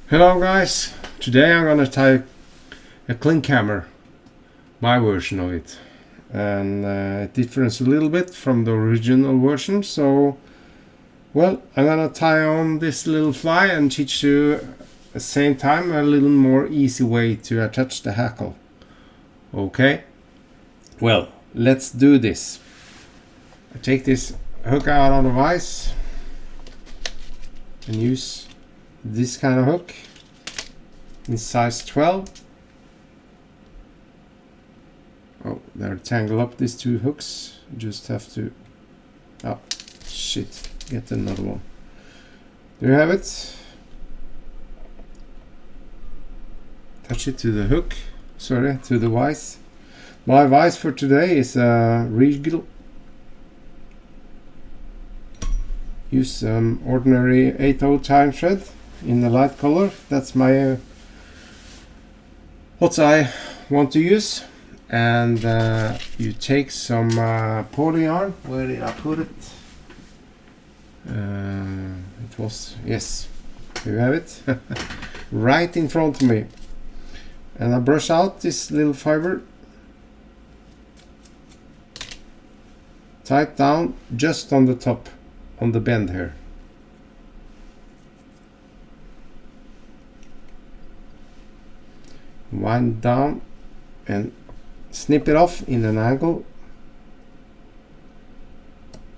Hello guys, today I'm gonna tie a Klinkhamer, my version of it, and it differs a little bit from the original version, so well, I'm gonna tie on this little fly and teach you at the same time a little more easy way to attach the hackle. Okay, well, let's do this. I take this hook out of the vise and use this kind of hook in size 12. Oh, they're tangled up, these two hooks. Just have to, oh shit, get another one. There you have it. Attach it to the hook, sorry, to the vise. My vise for today is a Regal. Use ordinary 8/0 time thread in the light color. That's my what I want to use. And you take some poly yarn. Where did I put it? It was, yes, here you have it. Right in front of me. And I brush out this little fiber. Tie it down just on the top, on the bend here. Wind down and snip it off in an angle.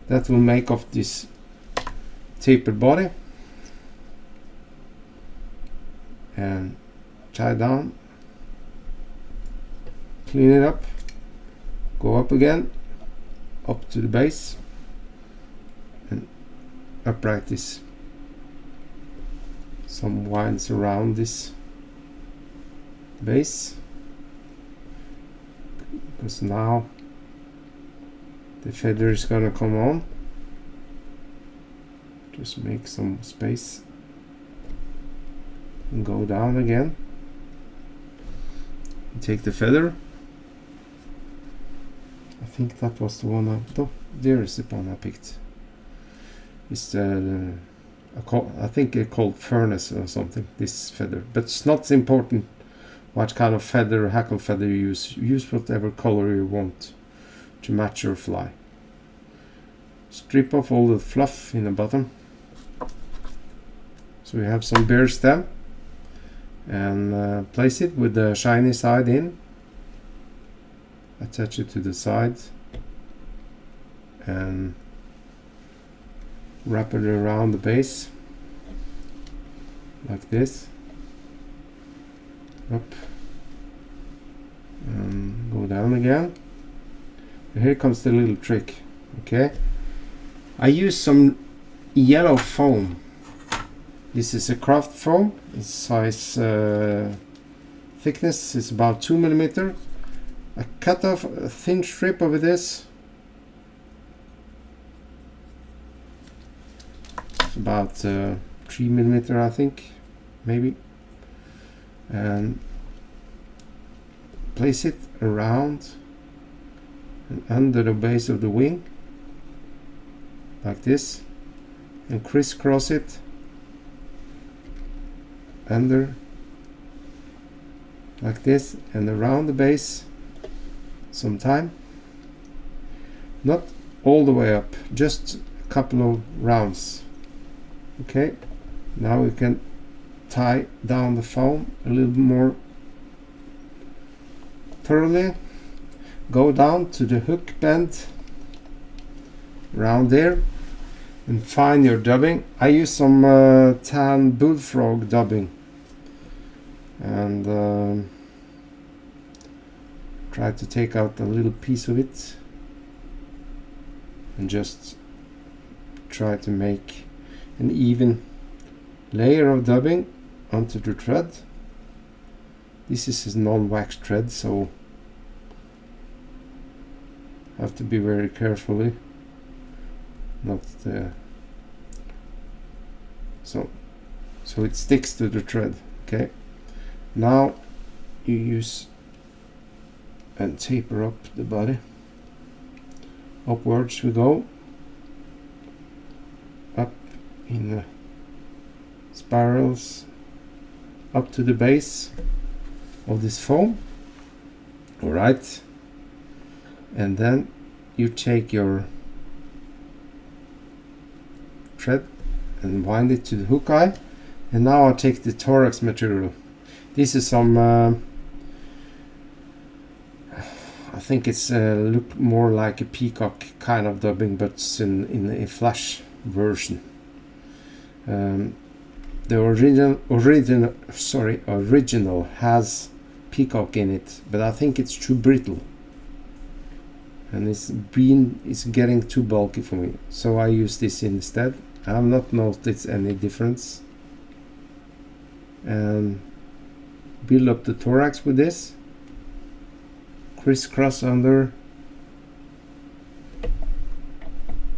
That will make off this tapered body. And tie down. Clean it up. Go up again. Up to the base. And upright this. Some winds around this base, because now the feather is gonna come on. Just make some space and go down again. Take the feather. I think that was the one there is the one I picked. It's I think it's called furnace or something, this feather, but it's not important what kind of feather, hackle feather you use. Use whatever color you want to match your fly. Strip off all the fluff in the bottom. So we have some bare stem, and place it with the shiny side in. Attach it to the side and wrap it around the base like this. Up and go down again. And here comes the little trick. Okay, I use some yellow foam. This is a craft foam. Its size thickness is about 2 millimeter. I cut off a thin strip of this. It's about 3 millimeter, I think, maybe. And place it around and under the base of the wing like this, and crisscross it under like this and around the base some time. Not all the way up, just a couple of rounds. Okay, now we can tie down the foam a little more thoroughly. Go down to the hook bend around there and find your dubbing. I use some tan bullfrog dubbing, and try to take out a little piece of it and just try to make an even layer of dubbing onto the thread. This is a non-wax thread, so have to be very carefully not so it sticks to the thread. Okay, now you use and taper up the body. Upwards we go, up in the spirals up to the base of this foam. Alright, and then you take your thread and wind it to the hook eye. And now I'll take the thorax material. This is some I think it's look more like a peacock kind of dubbing, but it's in a flash version. The original has peacock in it, but I think it's too brittle and it's getting too bulky for me, so I use this instead. I have not noticed any difference. And build up the thorax with this, crisscross under,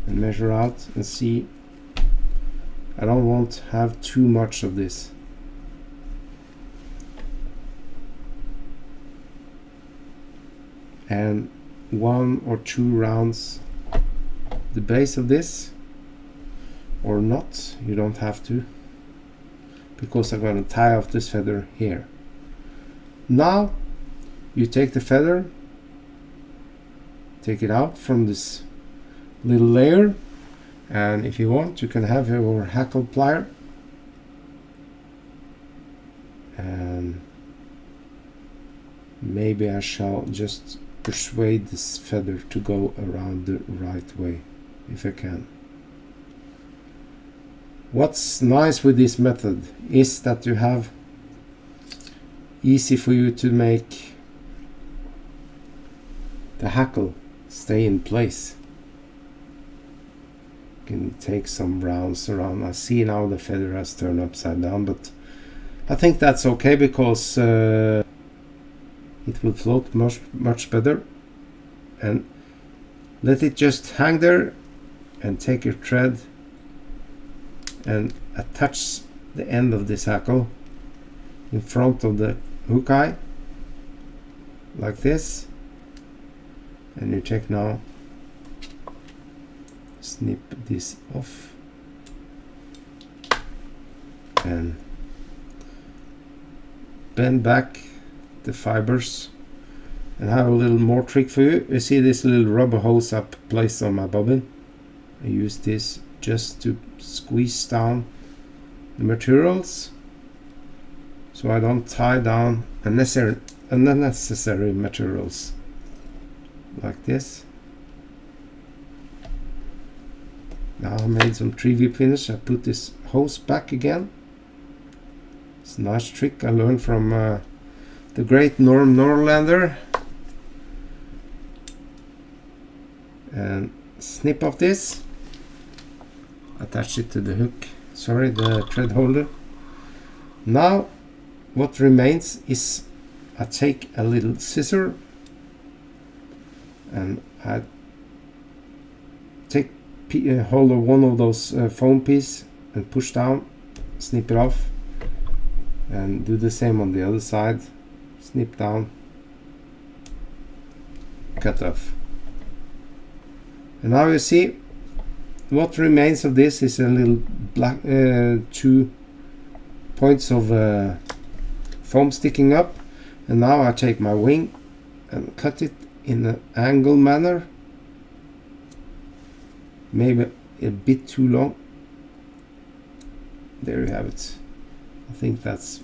and measure out and see. I don't want to have too much of this. And 1 or 2 rounds the base of this, or not, you don't have to, because I'm going to tie off this feather here. Now you take the feather, take it out from this little layer, and if you want you can have your hackle plier and maybe I shall just persuade this feather to go around the right way if I can. What's nice with this method is that you have easy for you to make the hackle stay in place. You can take some rounds around. I see now the feather has turned upside down, but I think that's okay because it will float much better. And let it just hang there, and take your thread and attach the end of this hackle in front of the hook eye like this, and you take now, snip this off and bend back the fibers. And I have a little more trick for you. You see this little rubber hose up placed on my bobbin? I use this just to squeeze down the materials so I don't tie down unnecessary materials like this. Now I made some 3V finish. I put this hose back again. It's a nice trick I learned from the great Norm Norlander. And snip off this, attach it to the hook, the thread holder. Now what remains is I take a little scissor and I take hold of one of those foam pieces and push down, snip it off, and do the same on the other side. Snip down, cut off. And now you see what remains of this is a little black 2 points of foam sticking up. And now I take my wing and cut it in an angle manner, maybe a bit too long. There you have it. I think that's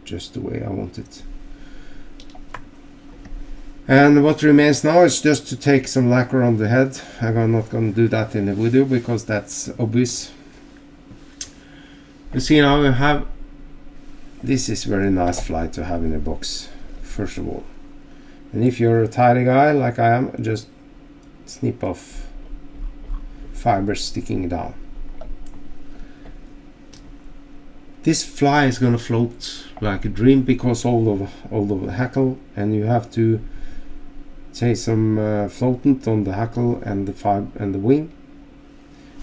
just the way I want it. And what remains now is just to take some lacquer on the head. I'm not going to do that in the video because that's obvious. You see now we have, this is very nice fly to have in a box, first of all. And if you're a tidy guy like I am, just snip off fibers sticking down. This fly is going to float like a dream because all of the hackle, and you have to take some floatant on the hackle and the wing,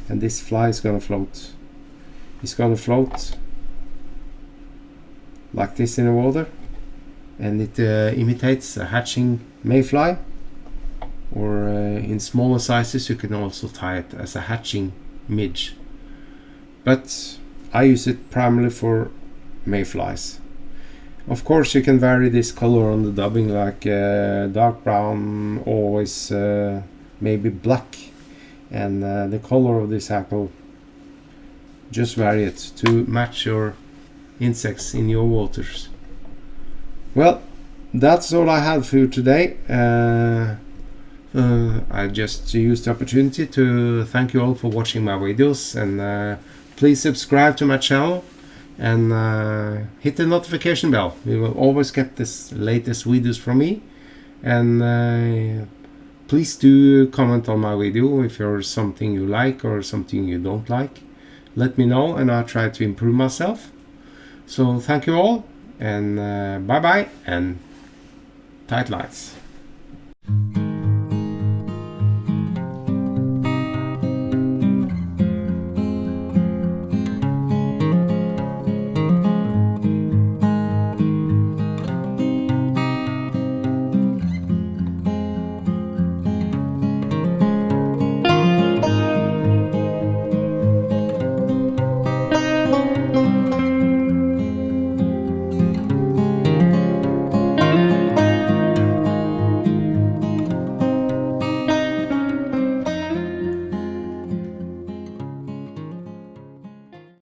and this fly is going to float. It's going to float like this in the water, and it imitates a hatching mayfly, or in smaller sizes you can also tie it as a hatching midge. But I use it primarily for mayflies. Of course, you can vary this color on the dubbing, like dark brown, always maybe black, and the color of this hackle, just vary it to match your insects in your waters. Well, that's all I had for you today. I just used the opportunity to thank you all for watching my videos, and please subscribe to my channel and hit the notification bell. You will always get this latest videos from me, and please do comment on my video if there's something you like or something you don't like. Let me know and I'll try to improve myself. So thank you all, and bye bye and tight lines.